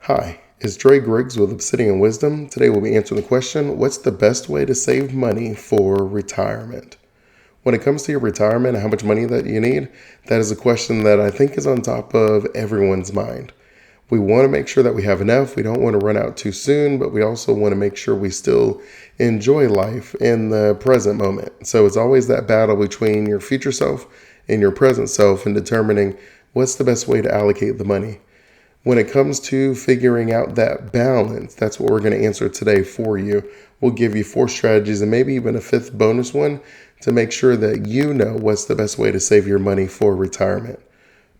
Hi, it's Dre Griggs with Obsidian Wisdom. Today we'll be answering the question, what's the best way to save money for retirement? When it comes to your retirement and how much money that you need, that is a question that I think is on top of everyone's mind. We want to make sure that we have enough. We don't want to run out too soon, but we also want to make sure we still enjoy life in the present moment. So it's always that battle between your future self and your present self and determining what's the best way to allocate the money. When it comes to figuring out that balance, that's what we're going to answer today for you. We'll give you 4 strategies and maybe even a 5th bonus one to make sure that you know what's the best way to save your money for retirement.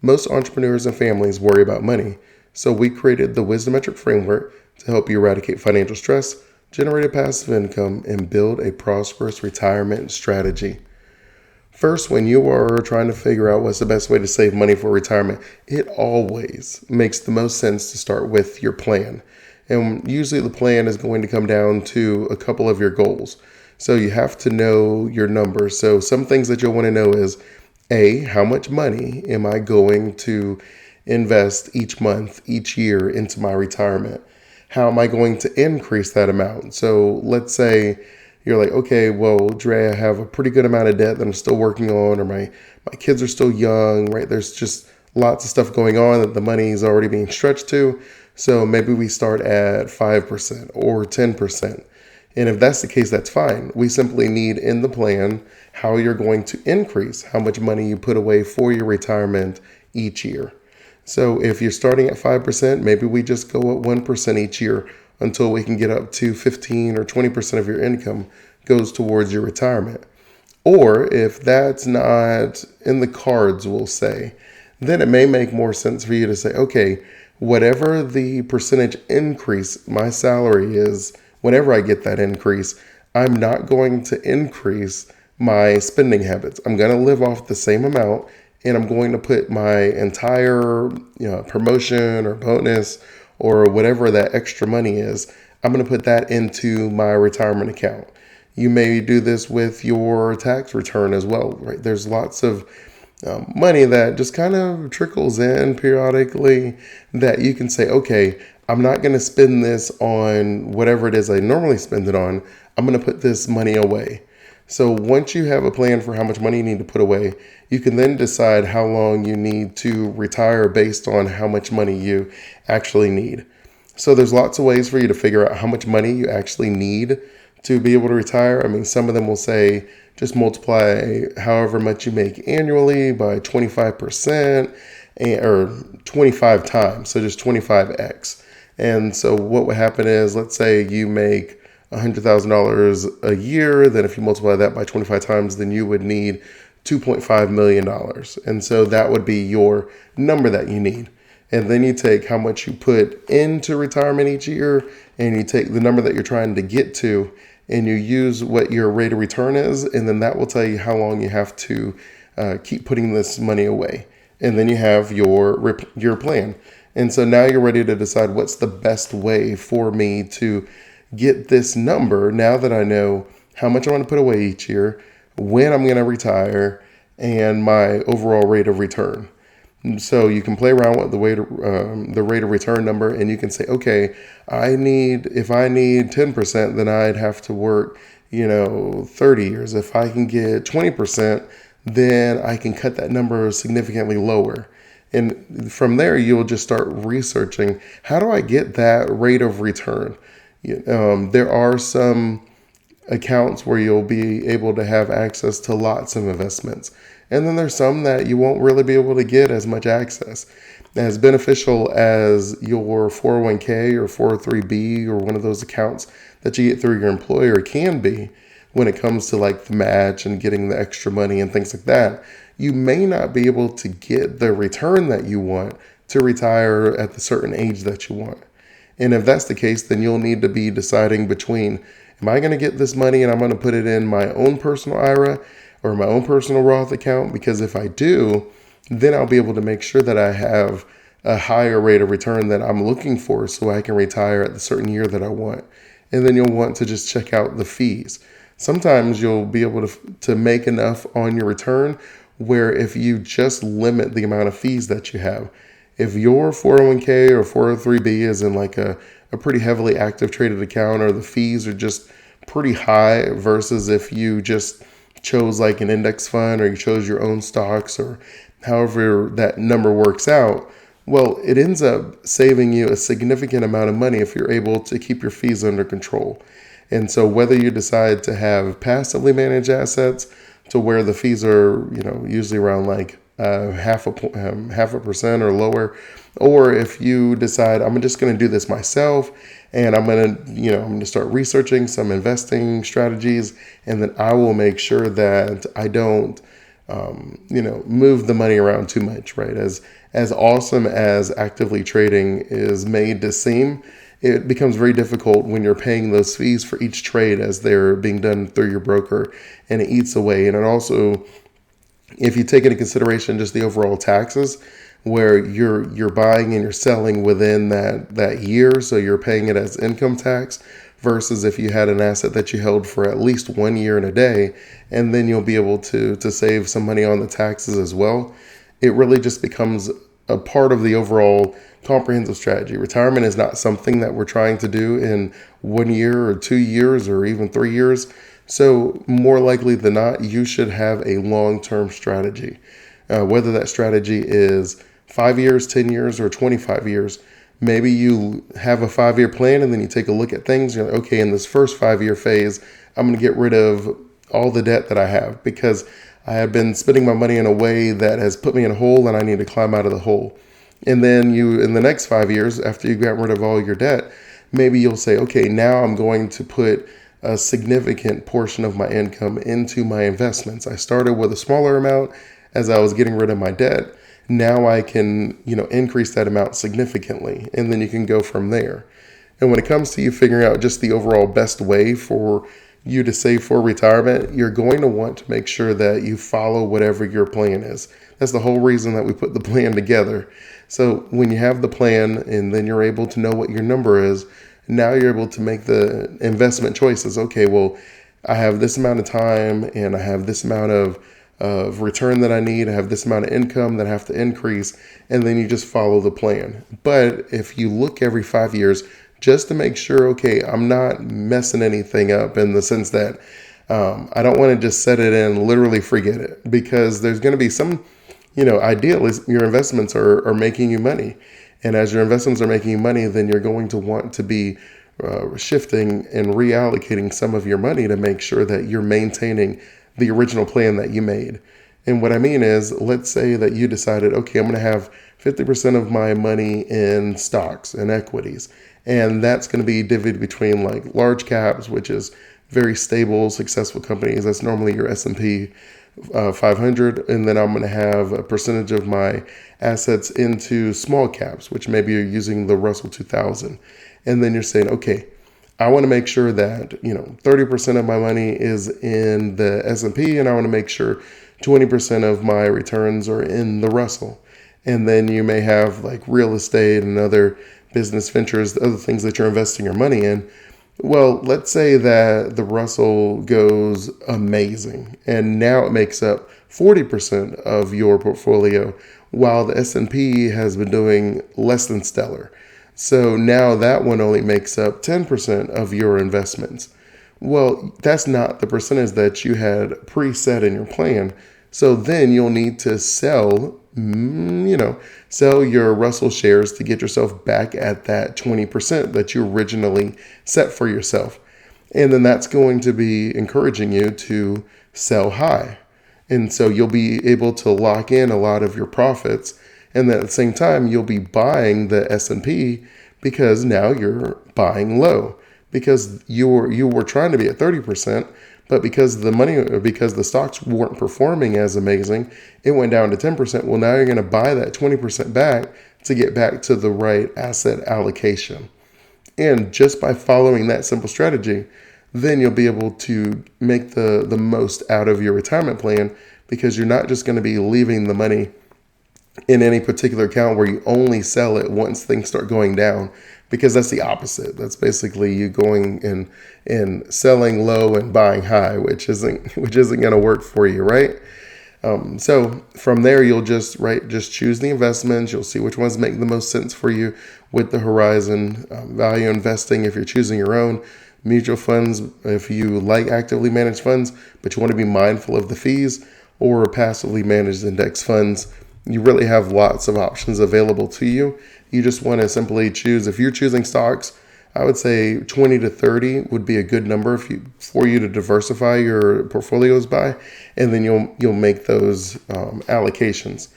Most entrepreneurs and families worry about money, so we created the Wisdometric framework to help you eradicate financial stress, generate a passive income, and build a prosperous retirement strategy. First, when you are trying to figure out what's the best way to save money for retirement, it always makes the most sense to start with your plan. And usually the plan is going to come down to a couple of your goals. So you have to know your numbers. So some things that you'll want to know is, A, how much money am I going to invest each month, each year into my retirement? How am I going to increase that amount? So let's say you're like, okay, well, Dre, I have a pretty good amount of debt that I'm still working on, or my kids are still young, right? There's just lots of stuff going on that the money is already being stretched to. So maybe we start at 5% or 10%. And if that's the case, that's fine. We simply need in the plan how you're going to increase how much money you put away for your retirement each year. So if you're starting at 5%, maybe we just go at 1% each year until we can get up to 15 or 20% of your income goes towards your retirement. Or if that's not in the cards, we'll say, then it may make more sense for you to say, okay, whatever the percentage increase my salary is, whenever I get that increase, I'm not going to increase my spending habits. I'm going to live off the same amount, and I'm going to put my entire promotion or bonus or whatever that extra money is, I'm going to put that into my retirement account. You may do this with your tax return as well, right? There's lots of money that just kind of trickles in periodically that you can say, okay, I'm not going to spend this on whatever it is I normally spend it on. I'm going to put this money away. So once you have a plan for how much money you need to put away, you can then decide how long you need to retire based on how much money you actually need. So there's lots of ways for you to figure out how much money you actually need to be able to retire. I mean, some of them will say just multiply however much you make annually by 25% or 25 times. So just 25x. And so what would happen is, let's say you make $100,000 a year, then if you multiply that by 25 times, then you would need $2.5 million. And so that would be your number that you need. And then you take how much you put into retirement each year, and you take the number that you're trying to get to, and you use what your rate of return is, and then that will tell you how long you have to keep putting this money away. And then you have your plan. And so now you're ready to decide what's the best way for me to get this number now that I know how much I want to put away each year, when I'm going to retire, and my overall rate of return. So you can play around with the rate of return number, and you can say, okay, if I need 10%, then I'd have to work, 30 years. If I can get 20%, then I can cut that number significantly lower. And from there, you'll just start researching, how do I get that rate of return? There are some accounts where you'll be able to have access to lots of investments. And then there's some that you won't really be able to get as much access. As beneficial as your 401k or 403b or one of those accounts that you get through your employer can be when it comes to like the match and getting the extra money and things like that, you may not be able to get the return that you want to retire at the certain age that you want. And if that's the case, then you'll need to be deciding between, am I going to get this money and I'm going to put it in my own personal IRA or my own personal Roth account? Because if I do, then I'll be able to make sure that I have a higher rate of return that I'm looking for so I can retire at the certain year that I want. And then you'll want to just check out the fees. Sometimes you'll be able to make enough on your return where if you just limit the amount of fees that you have, If your 401k or 403b is in like a pretty heavily active traded account, or the fees are just pretty high versus if you just chose like an index fund or you chose your own stocks, or however that number works out, well, it ends up saving you a significant amount of money if you're able to keep your fees under control. And so whether you decide to have passively managed assets to where the fees are, usually around like half a percent or lower, or if you decide I'm just going to do this myself and I'm going to start researching some investing strategies, and then I will make sure that I don't move the money around too much, right? As awesome as actively trading is made to seem, it becomes very difficult when you're paying those fees for each trade as they're being done through your broker, and it eats away. And it also, if you take into consideration just the overall taxes, where you're buying and you're selling within that year, so you're paying it as income tax, versus if you had an asset that you held for at least 1 year and a day, and then you'll be able to save some money on the taxes as well. It really just becomes a part of the overall comprehensive strategy. Retirement is not something that we're trying to do in 1 year or 2 years or even 3 years. So more likely than not, you should have a long-term strategy. Whether that strategy is 5 years, 10 years, or 25 years. Maybe you have a 5-year plan and then you take a look at things. You're like, okay, in this first 5-year phase, I'm going to get rid of all the debt that I have because I have been spending my money in a way that has put me in a hole and I need to climb out of the hole. And then in the next 5 years, after you got rid of all your debt, maybe you'll say, okay, now I'm going to put a significant portion of my income into my investments. I started with a smaller amount as I was getting rid of my debt. Now I can, increase that amount significantly, and then you can go from there. And when it comes to you figuring out just the overall best way for you to save for retirement, you're going to want to make sure that you follow whatever your plan is. That's the whole reason that we put the plan together. So when you have the plan and then you're able to know what your number is, now you're able to make the investment choices. Okay, well, I have this amount of time and I have this amount of return that I need. I have this amount of income that I have to increase, and then you just follow the plan. But if you look every 5 years just to make sure, okay, I'm not messing anything up in the sense that I don't want to just set it and literally forget it, because there's going to be some, ideally your investments are making you money. And as your investments are making you money, then you're going to want to be shifting and reallocating some of your money to make sure that you're maintaining the original plan that you made. And what I mean is, let's say that you decided, okay, I'm going to have 50% of my money in stocks and equities. And that's going to be divided between like large caps, which is very stable, successful companies. That's normally your S&P 500. And then I'm going to have a percentage of my assets into small caps, which maybe you're using the Russell 2000. And then you're saying, okay, I want to make sure that, 30% of my money is in the S&P, and I want to make sure 20% of my returns are in the Russell. And then you may have like real estate and other business ventures, other things that you're investing your money in. Well, let's say that the Russell goes amazing, and now it makes up 40% of your portfolio, while the S&P has been doing less than stellar. So now that one only makes up 10% of your investments. Well, that's not the percentage that you had preset in your plan. So then you'll need to sell your Russell shares to get yourself back at that 20% that you originally set for yourself. And then that's going to be encouraging you to sell high. And so you'll be able to lock in a lot of your profits. And then at the same time, you'll be buying the S&P because now you're buying low, because you were trying to be at 30%, but because the stocks weren't performing as amazing, it went down to 10%. Well, now you're going to buy that 20% back to get back to the right asset allocation. And just by following that simple strategy, then you'll be able to make the most out of your retirement plan, because you're not just going to be leaving the money in any particular account where you only sell it once things start going down, because that's the opposite. That's basically you going and selling low and buying high, which isn't going to work for you, right? So from there, you'll just choose the investments. You'll see which ones make the most sense for you with the horizon. Value investing, if you're choosing your own. Mutual funds, if you like actively managed funds, but you want to be mindful of the fees, or passively managed index funds. You really have lots of options available to you. You just want to simply choose. If you're choosing stocks, I would say 20 to 30 would be a good number for you to diversify your portfolios by, and then you'll make those allocations.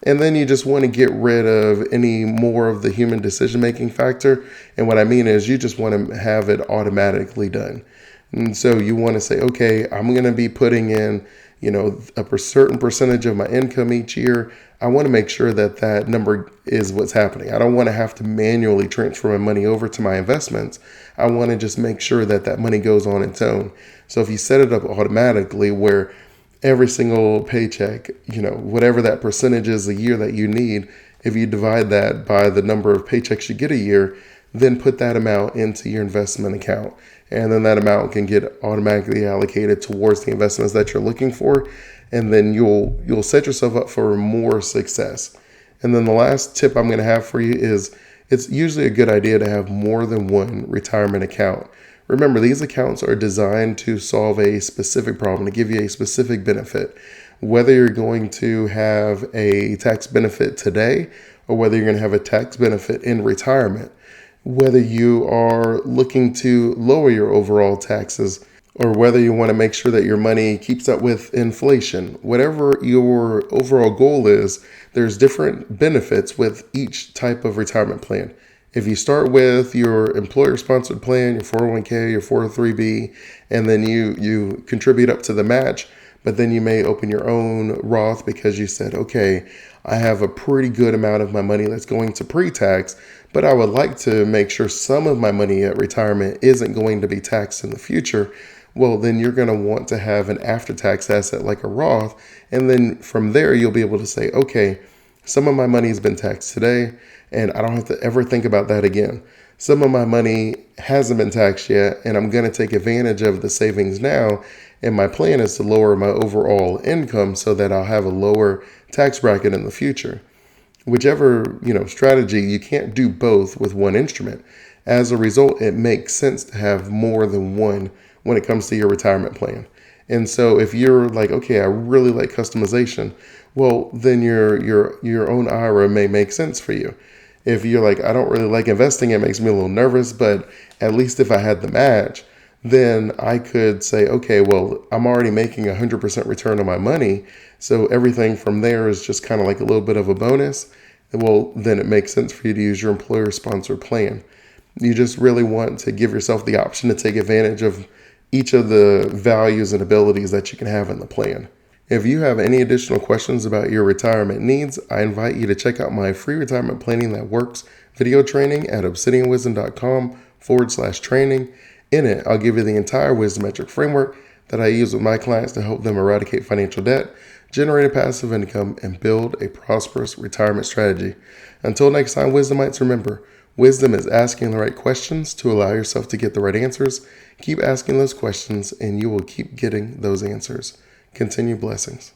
And then you just want to get rid of any more of the human decision-making factor. And what I mean is you just want to have it automatically done. And so you want to say, okay, I'm going to be putting in, a certain percentage of my income each year. I want to make sure that that number is what's happening. I don't want to have to manually transfer my money over to my investments. I want to just make sure that that money goes on its own. So if you set it up automatically where every single paycheck, whatever that percentage is a year that you need, if you divide that by the number of paychecks you get a year, then put that amount into your investment account. And then that amount can get automatically allocated towards the investments that you're looking for. And then you'll set yourself up for more success. And then the last tip I'm going to have for you is it's usually a good idea to have more than one retirement account. Remember, these accounts are designed to solve a specific problem, to give you a specific benefit. Whether you're going to have a tax benefit today or whether you're going to have a tax benefit in retirement, whether you are looking to lower your overall taxes or whether you want to make sure that your money keeps up with inflation, whatever your overall goal is, there's different benefits with each type of retirement plan. If you start with your employer-sponsored plan, your 401k, your 403b, and then you contribute up to the match, but then you may open your own Roth because you said, okay, I have a pretty good amount of my money that's going to pre-tax, but I would like to make sure some of my money at retirement isn't going to be taxed in the future. Well, then you're going to want to have an after-tax asset like a Roth, and then from there you'll be able to say, okay, some of my money has been taxed today, and I don't have to ever think about that again. Some of my money hasn't been taxed yet, and I'm going to take advantage of the savings now. And my plan is to lower my overall income so that I'll have a lower tax bracket in the future. Whichever, strategy, you can't do both with one instrument. As a result, it makes sense to have more than one when it comes to your retirement plan. And so if you're like, okay, I really like customization, well, then your own IRA may make sense for you. If you're like, I don't really like investing, it makes me a little nervous, but at least if I had the match, then I could say, okay, well, I'm already making 100% return on my money. So everything from there is just kind of like a little bit of a bonus. Well, then it makes sense for you to use your employer-sponsored plan. You just really want to give yourself the option to take advantage of each of the values and abilities that you can have in the plan. If you have any additional questions about your retirement needs, I invite you to check out my free retirement planning that works video training at obsidianwisdom.com/training. In it, I'll give you the entire Wisdometric framework that I use with my clients to help them eradicate financial debt, generate a passive income, and build a prosperous retirement strategy. Until next time, Wisdomites, remember, wisdom is asking the right questions to allow yourself to get the right answers. Keep asking those questions, and you will keep getting those answers. Continue blessings.